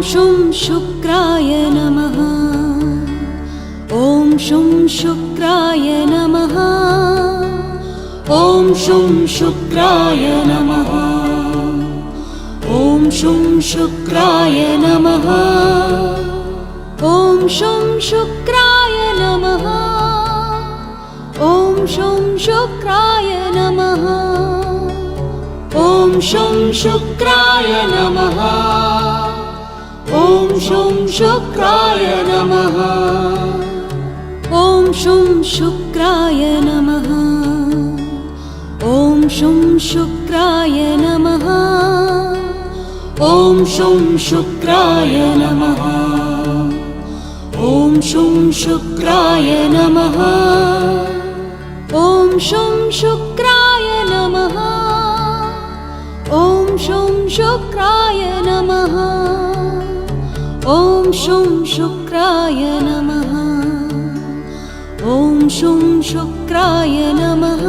शुं शुक्राय नमः। ॐ शुं शुक्राय नमः। ॐ शुं शुक्राय नमः। ॐ शुं शुक्राय नमः। ॐ शुं शुक्राय नमः। ॐ शुं शुक्राय नमः। ॐ शुं शुक्राय नमः। ॐ शुं शुक्राय नमः। ॐ शुं शुक्राय नमः। ॐ शुं शुक्राय नमः। ॐ शुं शुक्राय नमः। ॐ शुं शुक्राय नमः। ॐ शुं शुक्राय नमः। ॐ शुं शुक्राय नमः। ॐ शुं शुक्राय नमः। ॐ शुं शुक्राय नमः।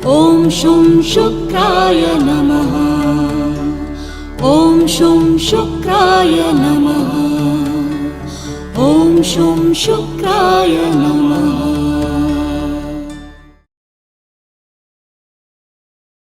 ॐ शुं शुक्राय नमः। ॐ शुं शुक्राय नमः। ॐ शुं शुक्राय नमः।